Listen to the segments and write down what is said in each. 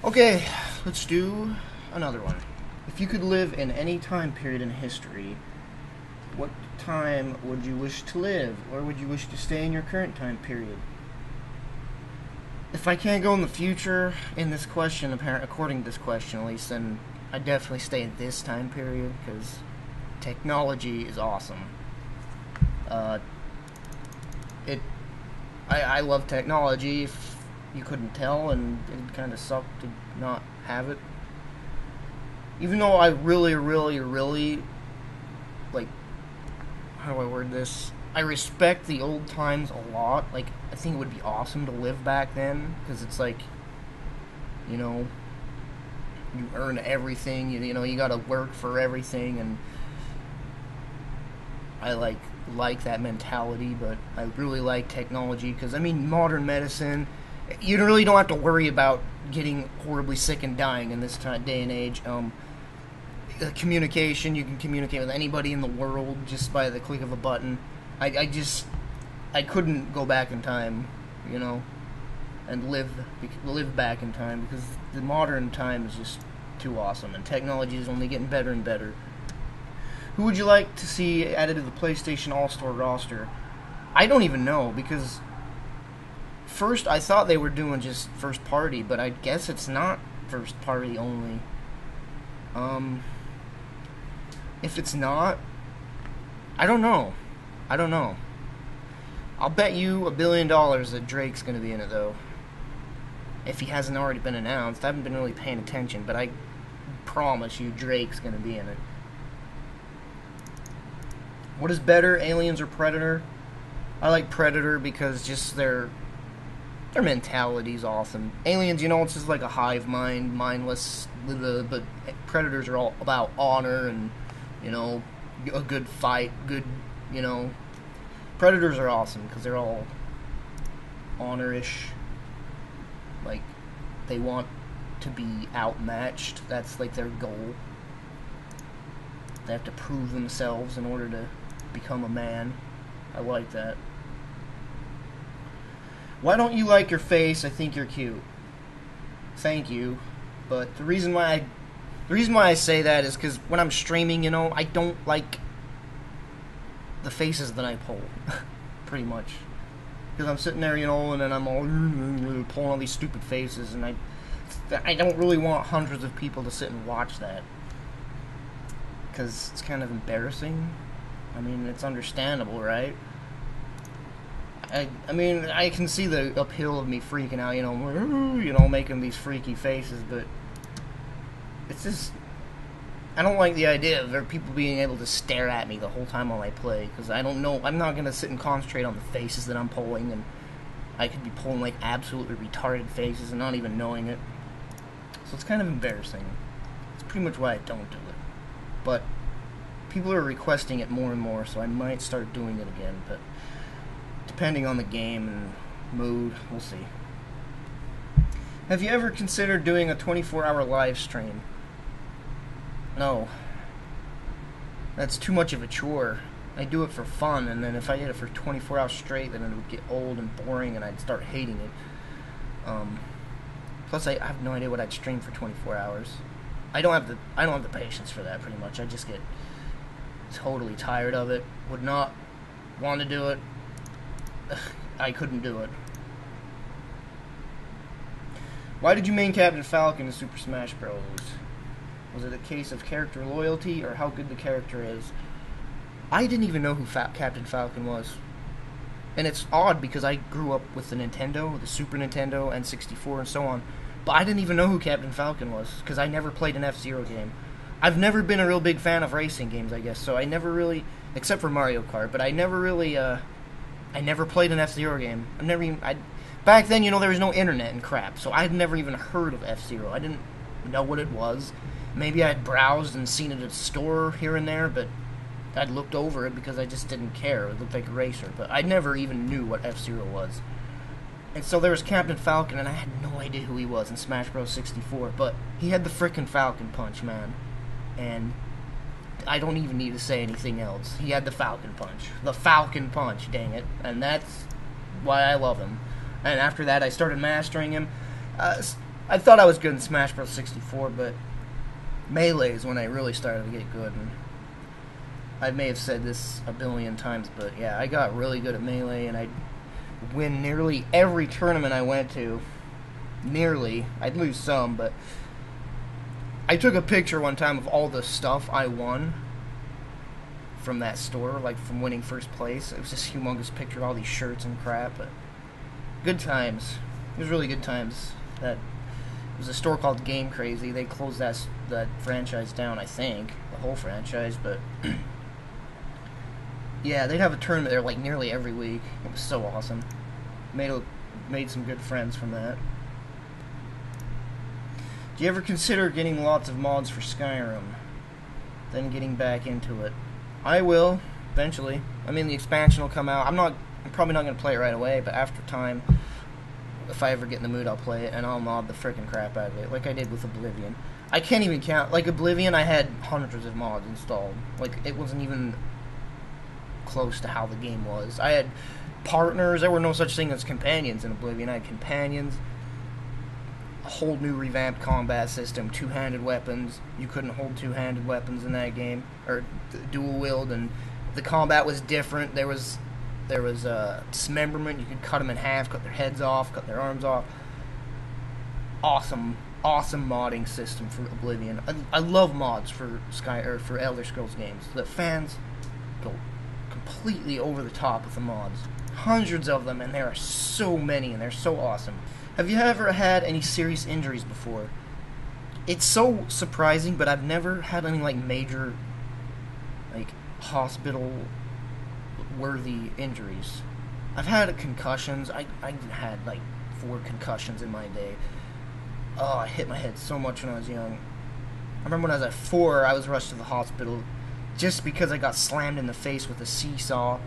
Okay, let's do another one. If you could live in any time period in history, what time would you wish to live? Or would you wish to stay in your current time period? If I can't go in the future in this question, according to this question at least, then I'd definitely stay in this time period because technology is awesome. Uh, it, I love technology. If you couldn't tell, and it kind of sucked to not have it. Even though I really, really, really like, how do I word this? I respect the old times a lot. Like, I think it would be awesome to live back then because it's like, you know, you earn everything. You gotta work for everything, and I like that mentality. But I really like technology because I mean, modern medicine. You really don't have to worry about getting horribly sick and dying in this day and age. Communication, you can communicate with anybody in the world just by the click of a button. I couldn't go back in time, and live back in time because the modern time is just too awesome, and technology is only getting better and better. Who would you like to see added to the PlayStation All-Star roster? I don't even know because first I thought they were doing just first party, but I guess it's not first party only. If it's not, I don't know. I'll bet you $1 billion that Drake's gonna be in it though. If he hasn't already been announced, I haven't been really paying attention, but I promise you Drake's gonna be in it. What is better, Aliens or Predator? I like Predator because just their mentality's awesome. Aliens, it's just like a hive mind, mindless. But Predators are all about honor and a good fight, Predators are awesome because they're all honor-ish. Like, they want to be outmatched. That's like their goal. They have to prove themselves in order to become a man. I like that. Why don't you like your face? I think you're cute. Thank you. But the reason why I say that is because when I'm streaming, I don't like the faces that I pull, pretty much. Because I'm sitting there, and then I'm all pulling all these stupid faces, and I don't really want hundreds of people to sit and watch that. Because it's kind of embarrassing. I mean, it's understandable, right? I mean, I can see the appeal of me freaking out, making these freaky faces, but it's just, I don't like the idea of people being able to stare at me the whole time while I play, because I don't know, I'm not going to sit and concentrate on the faces that I'm pulling, and I could be pulling, like, absolutely retarded faces and not even knowing it. So it's kind of embarrassing. It's pretty much why I don't do it. But people are requesting it more and more, so I might start doing it again, but depending on the game and mood, we'll see. Have you ever considered doing a 24-hour live stream? No. That's too much of a chore. I do it for fun, and then if I did it for 24 hours straight, then it would get old and boring, and I'd start hating it. Plus, I have no idea what I'd stream for 24 hours. I don't have the patience for that, pretty much. I just get totally tired of it. Would not want to do it. I couldn't do it. Why did you main Captain Falcon in Super Smash Bros? Was it a case of character loyalty or how good the character is? I didn't even know who Captain Falcon was. And it's odd because I grew up with the Nintendo, the Super Nintendo, N64, and so on. But I didn't even know who Captain Falcon was because I never played an F-Zero game. I've never been a real big fan of racing games, I guess, so I never really, except for Mario Kart, but I never really, I never played an F-Zero game. Back then, there was no internet and crap, so I had never even heard of F-Zero. I didn't know what it was. Maybe I had browsed and seen it at a store here and there, but I'd looked over it because I just didn't care. It looked like a racer, but I never even knew what F-Zero was. And so there was Captain Falcon, and I had no idea who he was in Smash Bros. 64, but he had the frickin' Falcon Punch, man. And I don't even need to say anything else. He had the Falcon Punch. The Falcon Punch, dang it. And that's why I love him. And after that, I started mastering him. I thought I was good in Smash Bros. 64, but Melee is when I really started to get good. And I may have said this a billion times, but yeah, I got really good at Melee, and I'd win nearly every tournament I went to. Nearly. I'd lose some, but I took a picture one time of all the stuff I won from that store, like from winning first place. It was this humongous picture of all these shirts and crap, but good times. It was really good times. That it was a store called Game Crazy. They closed that franchise down, I think, the whole franchise, but yeah, they'd have a tournament there like nearly every week. It was so awesome. Made some good friends from that. Do you ever consider getting lots of mods for Skyrim, then getting back into it? I will, eventually. I mean, the expansion will come out. I'm probably not going to play it right away, but after time, if I ever get in the mood, I'll play it, and I'll mod the frickin' crap out of it, like I did with Oblivion. I can't even count. Like, Oblivion, I had hundreds of mods installed. Like, it wasn't even close to how the game was. I had partners. There were no such thing as companions in Oblivion. I had companions. A whole new revamped combat system, two-handed weapons. You couldn't hold two-handed weapons in that game, or dual wield, and the combat was different. There was dismemberment. You could cut them in half, cut their heads off, cut their arms off. Awesome modding system for Oblivion. I love mods for for Elder Scrolls games. The fans go completely over the top with the mods. Hundreds of them, and there are so many, and they're so awesome. Have you ever had any serious injuries before? It's so surprising, but I've never had any like major, like hospital-worthy injuries. I've had concussions. I had like 4 concussions in my day. Oh, I hit my head so much when I was young. I remember when I was at 4, I was rushed to the hospital just because I got slammed in the face with a seesaw.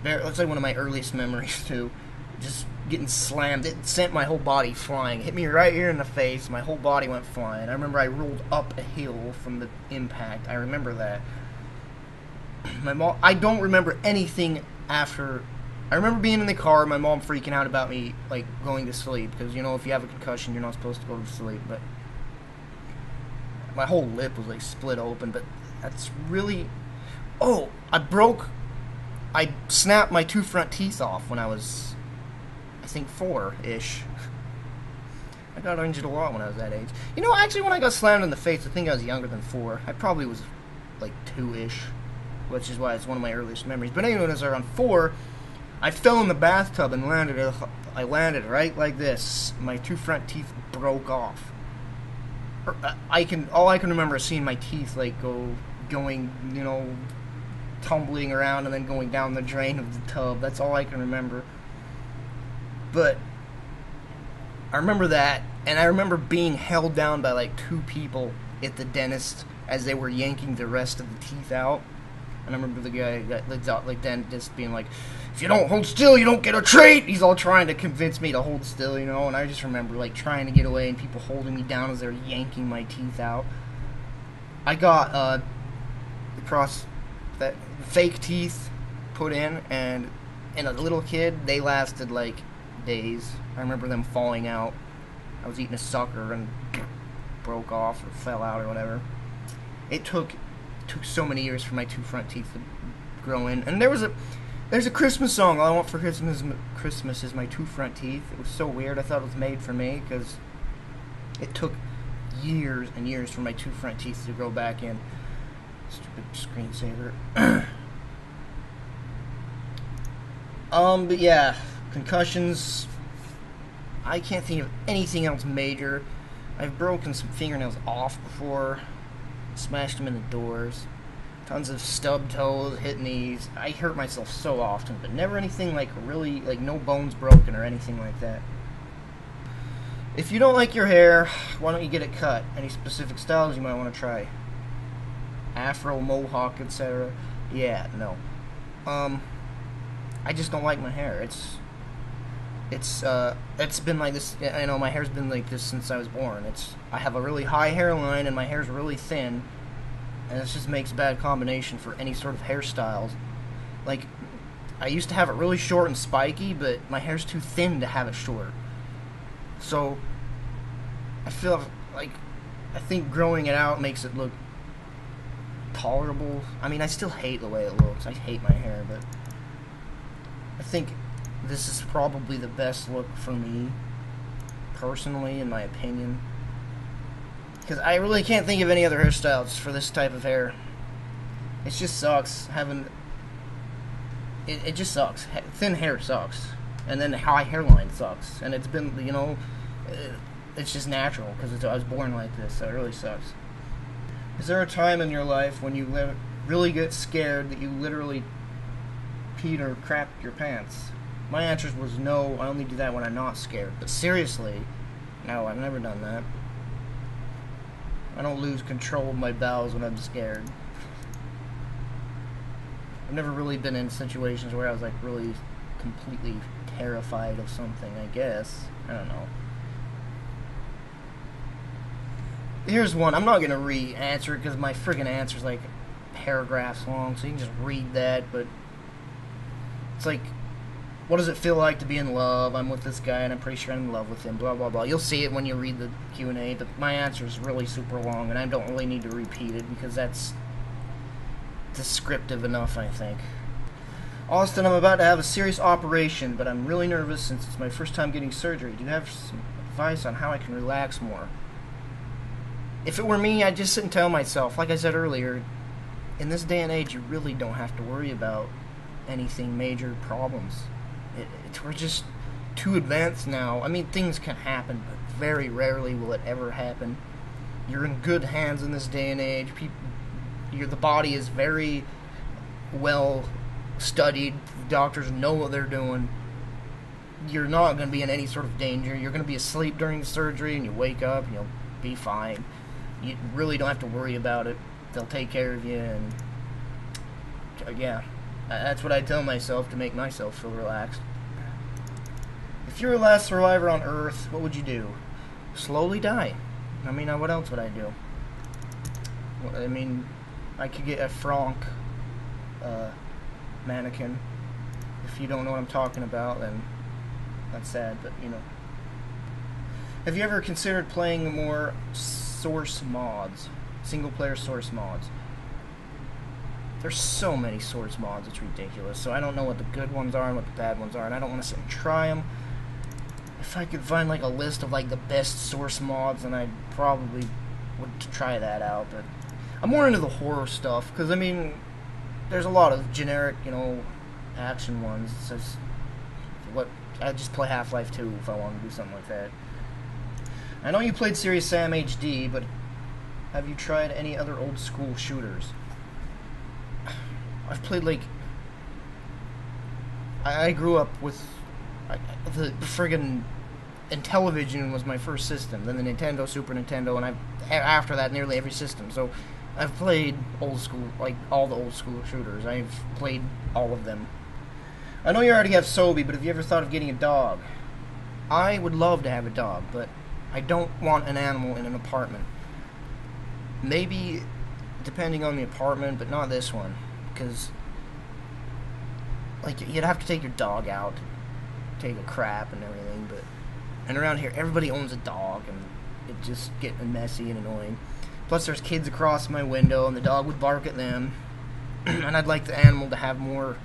That's like one of my earliest memories too. Just getting slammed. It sent my whole body flying. It hit me right here in the face. My whole body went flying. I remember I rolled up a hill from the impact. I remember that. My mom. I don't remember anything after. I remember being in the car, my mom freaking out about me like going to sleep, because you know if you have a concussion you're not supposed to go to sleep. But my whole lip was like split open. But that's really. Oh, I snapped my 2 front teeth off when I was, I think, 4-ish. I got injured a lot when I was that age. You know, actually, when I got slammed in the face, I think I was younger than 4. I probably was, like, 2-ish, which is why it's one of my earliest memories. But anyway, as around 4, I fell in the bathtub and I landed right like this. My 2 front teeth broke off. All I can remember is seeing my teeth, like, going, you know, tumbling around and then going down the drain of the tub. That's all I can remember. But I remember that, and I remember being held down by like 2 people at the dentist as they were yanking the rest of the teeth out. And I remember the guy, the dentist, being like, "If you don't hold still, you don't get a treat." He's all trying to convince me to hold still, you know. And I just remember like trying to get away and people holding me down as they're yanking my teeth out. I got across that fake teeth put in, and a little kid, they lasted like days. I remember them falling out. I was eating a sucker and broke off or fell out or whatever. It took so many years for my 2 front teeth to grow in. And there's a Christmas song. All I want for Christmas is my 2 front teeth. It was so weird. I thought it was made for me because it took years and years for my 2 front teeth to grow back in. Stupid screensaver. But yeah, concussions. I can't think of anything else major. I've broken some fingernails off before. Smashed them in the doors. Tons of stubbed toes, hit knees. I hurt myself so often, but never anything like really, like no bones broken or anything like that. If you don't like your hair, why don't you get it cut? Any specific styles you might want to try? Afro, mohawk, etc. Yeah, no. I just don't like my hair. It's been like this. I know my hair's been like this since I was born. I have a really high hairline and my hair's really thin, and this just makes a bad combination for any sort of hairstyles. Like, I used to have it really short and spiky, but my hair's too thin to have it short. So I feel like I think growing it out makes it look tolerable. I mean, I still hate the way it looks. I hate my hair, but I think this is probably the best look for me, personally, in my opinion. Because I really can't think of any other hairstyles for this type of hair. It just sucks having... It just sucks. Thin hair sucks. And then high hairline sucks. And it's been, you know... It's just natural, because I was born like this, so it really sucks. Is there a time in your life when you really get scared that you literally peed or crapped your pants? My answer was no, I only do that when I'm not scared. But seriously, no, I've never done that. I don't lose control of my bowels when I'm scared. I've never really been in situations where I was like really completely terrified of something, I guess. I don't know. Here's one. I'm not going to re-answer it because my friggin' answer's like paragraphs long, so you can just read that, but it's like, what does it feel like to be in love? I'm with this guy and I'm pretty sure I'm in love with him, blah, blah, blah. You'll see it when you read the Q&A, but my answer is really super long, and I don't really need to repeat it because that's descriptive enough, I think. Austin, I'm about to have a serious operation, but I'm really nervous since it's my first time getting surgery. Do you have some advice on how I can relax more? If it were me, I'd just sit and tell myself, like I said earlier, in this day and age, you really don't have to worry about anything major problems. We're just too advanced now. I mean, things can happen, but very rarely will it ever happen. You're in good hands in this day and age. The body is very well studied. Doctors know what they're doing. You're not going to be in any sort of danger. You're going to be asleep during the surgery, and you wake up, and you'll be fine. You really don't have to worry about it. They'll take care of you, and yeah, that's what I tell myself to make myself feel relaxed. If you're the last survivor on Earth, what would you do? Slowly die. I mean, what else would I do? I mean, I could get a Franck mannequin. If you don't know what I'm talking about, then that's sad, but you know. Have you ever considered playing more source mods? Single-player source mods. There's so many source mods, it's ridiculous. So I don't know what the good ones are and what the bad ones are, and I don't want to sit and try them. If I could find like a list of like the best source mods, then I'd probably would try that out. But I'm more into the horror stuff, because I mean, there's a lot of generic, you know, action ones. It says what I'd just play Half-Life 2 if I wanted to do something like that. I know you played Serious Sam HD, but have you tried any other old school shooters? I've played like... I grew up with... the friggin' Intellivision was my first system, then the Nintendo, Super Nintendo, and after that nearly every system. So I've played old school, like all the old school shooters. I've played all of them. I know you already have Sobe, but have you ever thought of getting a dog? I would love to have a dog, but I don't want an animal in an apartment. Maybe, depending on the apartment, but not this one. Because, like, you'd have to take your dog out, take a crap and everything, but... And around here, everybody owns a dog, and it's just getting messy and annoying. Plus, there's kids across my window, and the dog would bark at them. And I'd like the animal to have more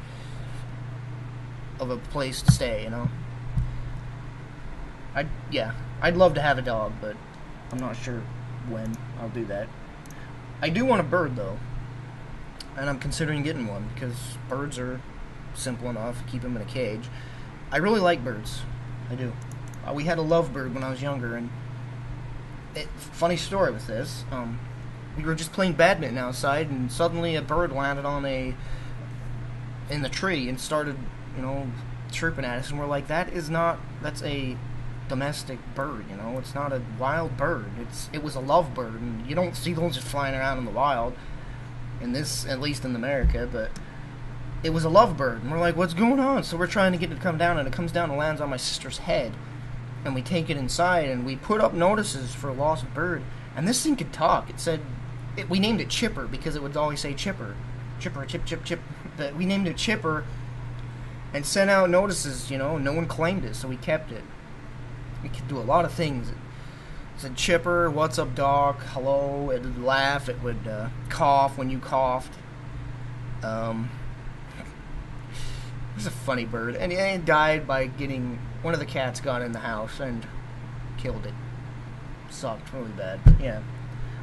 of a place to stay, you know? I'd love to have a dog, but I'm not sure when I'll do that. I do want a bird, though, and I'm considering getting one, because birds are simple enough, keep them in a cage. I really like birds. I do. We had a lovebird when I was younger, and funny story with this, we were just playing badminton outside, and suddenly a bird landed in the tree and started, you know, chirping at us, and we're like, that's a domestic bird, you know, it's not a wild bird. It was a lovebird, and you don't see those just flying around in the wild, at least in America, but it was a lovebird, and we're like, what's going on? So we're trying to get it to come down, and it comes down and lands on my sister's head, and we take it inside, and we put up notices for a lost bird, and this thing could talk. It said, we named it Chipper, because it would always say Chipper, Chipper, chip, chip, chip, but we named it Chipper, and sent out notices, you know, no one claimed it, so we kept it. It could do a lot of things. It said chipper, what's up, doc, hello. It would laugh. It would cough when you coughed. It was a funny bird, and it died by getting one of the cats got in the house and killed it. Sucked really bad. But yeah,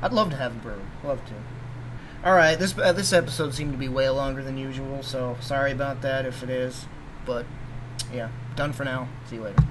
I'd love to have a bird. Love to. All right, this episode seemed to be way longer than usual, so sorry about that if it is. But yeah, done for now. See you later.